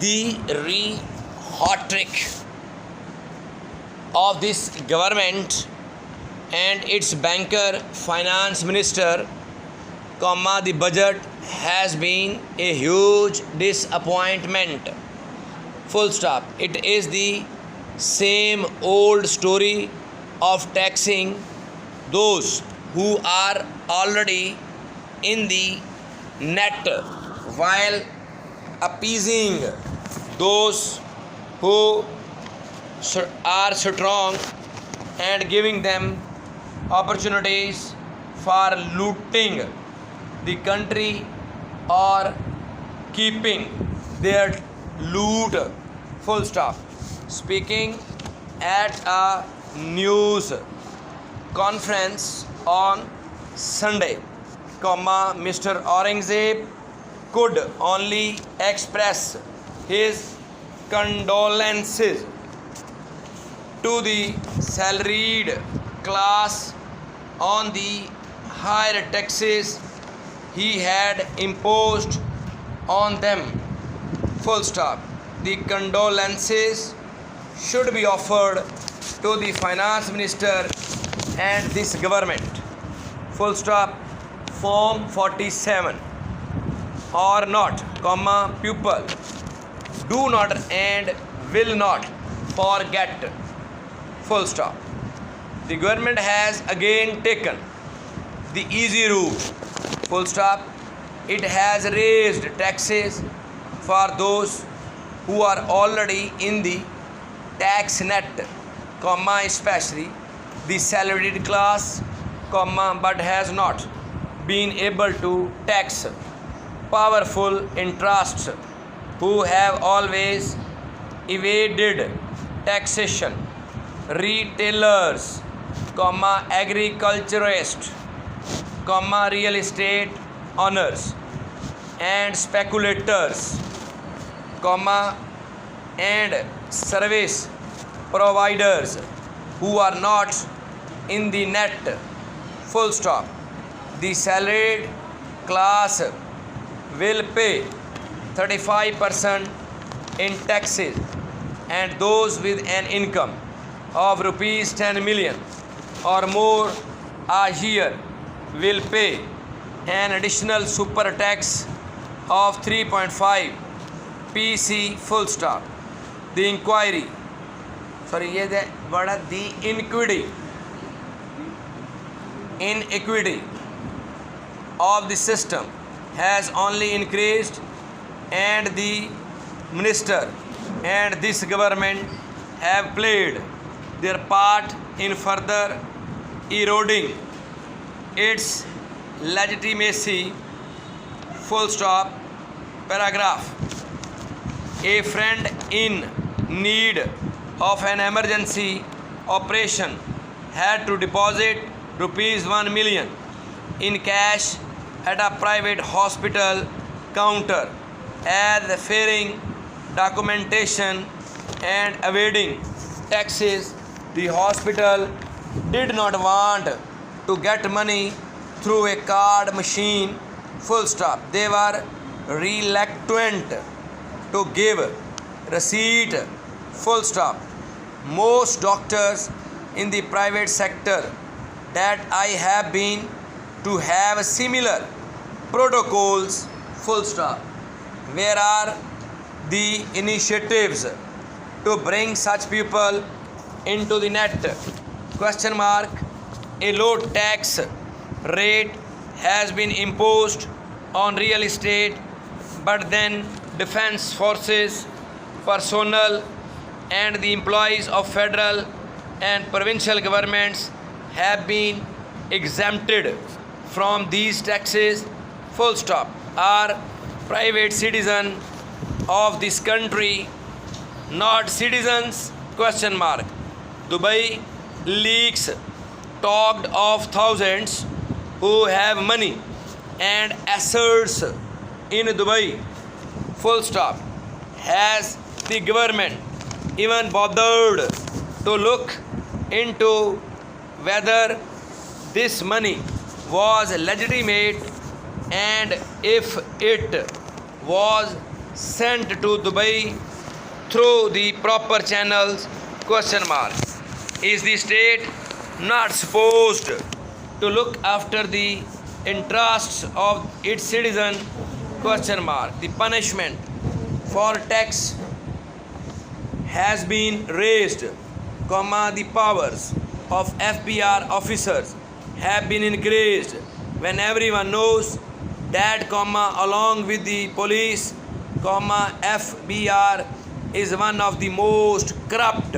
the hot trick of this government and its banker finance minister, the budget has been a huge disappointment. Full stop. It is the same old story of taxing those who are already in the net while appeasing those who are strong and giving them opportunities for looting the country or keeping their loot. Full stop. Speaking at a news conference on Sunday, Mr. Aurangzeb could only express his condolences to the salaried class on the higher taxes he had imposed on them. Full stop. The condolences should be offered to the finance minister and this government. Full stop. Form 47 or not, pupil, do not and will not forget. Full stop. The government has again taken the easy route. Full stop. It has raised taxes for those who are already in the tax net, especially the salaried class, but has not been able to tax powerful interests who have always evaded taxation, retailers, agriculturists, real estate owners and speculators, and service providers who are not in the net. Full stop. The salaried class will pay 35% in taxes, and those with an income of rupees 10 million or more a year will pay an additional super tax of 3.5 PC. Full stop. The inequity of the system has only increased, and the minister and this government have played their part in further eroding its legitimacy. Full stop. Paragraph. A friend in need of an emergency operation had to deposit rupees 1 million in cash at a private hospital counter. As fearing documentation and evading taxes, the hospital did not want to get money through a card machine. Full stop. They were reluctant to give receipt. Full stop. Most doctors in the private sector that I have been to have similar protocols. Full stop. Where are the initiatives to bring such people into the net? Question mark. A low tax rate has been imposed on real estate, but then defense forces personnel and the employees of federal and provincial governments have been exempted from these taxes. Full stop. Are private citizens of this country not citizens? Question mark. Dubai leaks talked of thousands who have money and assets in Dubai. Full stop. Has the government even bothered to look into whether this money was legitimate, and if it was sent to Dubai through the proper channels? Question mark. Is the state not supposed to look after the interests of its citizen? Question mark. The punishment for tax has been raised, comma, the powers of FBR officers have been increased when everyone knows that, comma, along with the police, comma, FBR is one of the most corrupt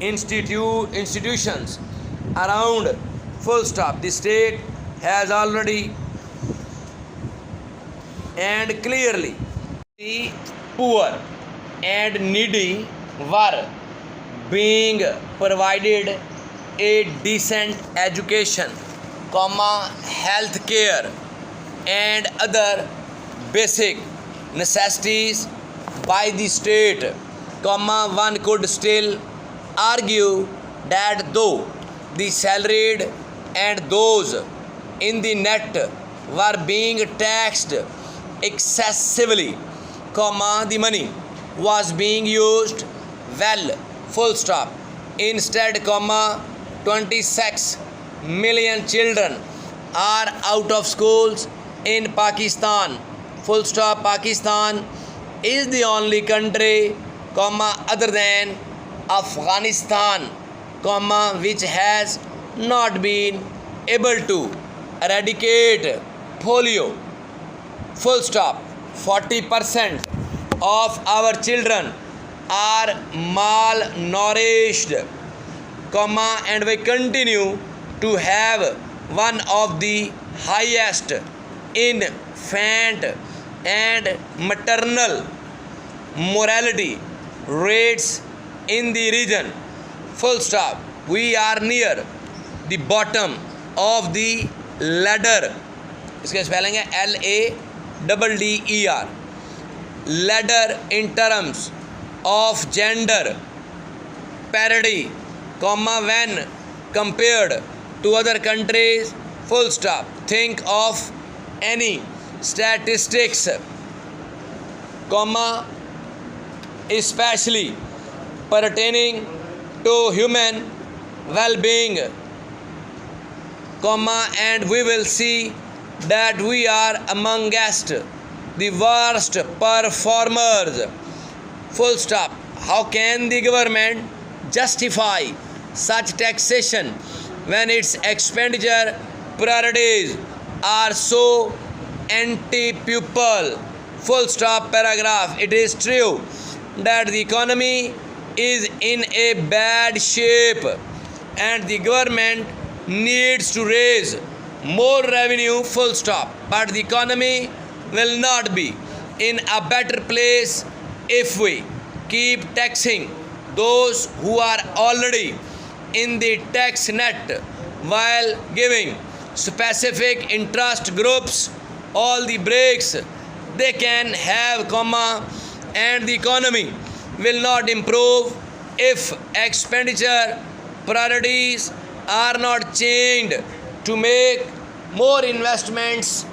institutions around, full stop. The state has already and clearly the poor and needy were being provided a decent education, comma, health care and other basic necessities by the state, comma. One could still argue that though the salaried and those in the net were being taxed excessively, comma, the money was being used well, full stop. Instead, comma, 26 million children are out of schools in Pakistan, full stop. Pakistan is the only country, comma, other than Afghanistan, comma, which has not been able to eradicate polio, full stop. 40% of our children are malnourished, comma, and we continue to have one of the highest infant and maternal mortality rates in the region, full stop. We are near the bottom of the ladder. इसका spelling है LADDER, ladder in terms of gender parity, comma, when compared to other countries, full stop. Think of any statistics, comma, especially pertaining to human well-being, comma, and we will see that we are amongst the worst performers, full stop. How can the government justify such taxation when its expenditure priorities are so anti-people, full stop. Paragraph. It is true that the economy is in a bad shape and the government needs to raise more revenue, full stop, but the economy will not be in a better place if we keep taxing those who are already in the tax net while giving specific interest groups all the breaks they can have, comma, and the economy will not improve if expenditure priorities are not changed to make more investments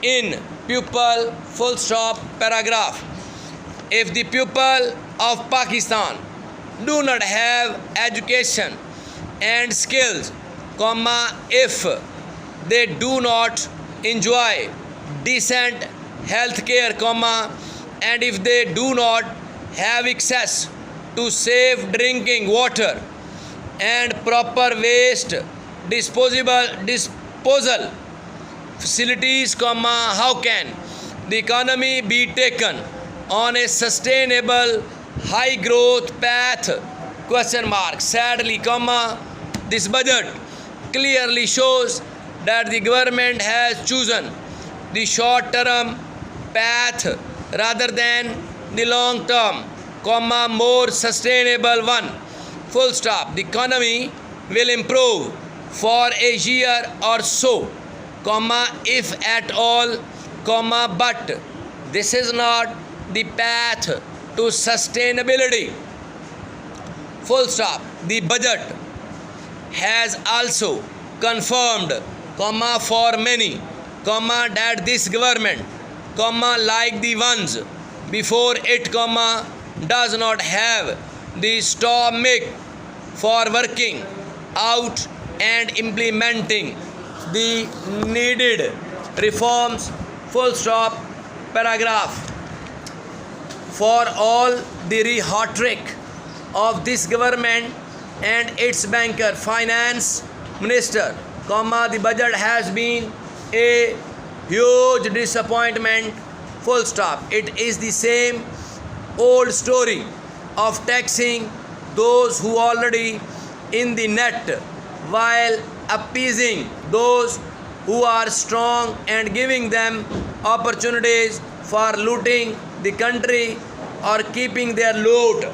in people, full stop. Paragraph. If the people of Pakistan do not have education and skills, comma, if they do not enjoy decent health care, comma, and if they do not have access to safe drinking water and proper waste disposal facilities, comma, how can the economy be taken on a sustainable high growth path, question mark. Sadly, comma, this budget clearly shows that the government has chosen the short term path rather than the long term, comma, more sustainable one, full stop. The economy will improve for a year or so, comma, if at all, comma, but this is not the path to sustainability, full stop. The budget has also confirmed, comma, for many, comma, that this government, comma, like the ones before it, comma, does not have the stomach for working out and implementing the needed reforms, full stop, paragraph. For all the rhetoric of this government and its banker, finance minister, comma, the budget has been a huge disappointment, full stop. It is the same old story of taxing those who already in the net while appeasing those who are strong and giving them opportunities for looting the country or keeping their loot.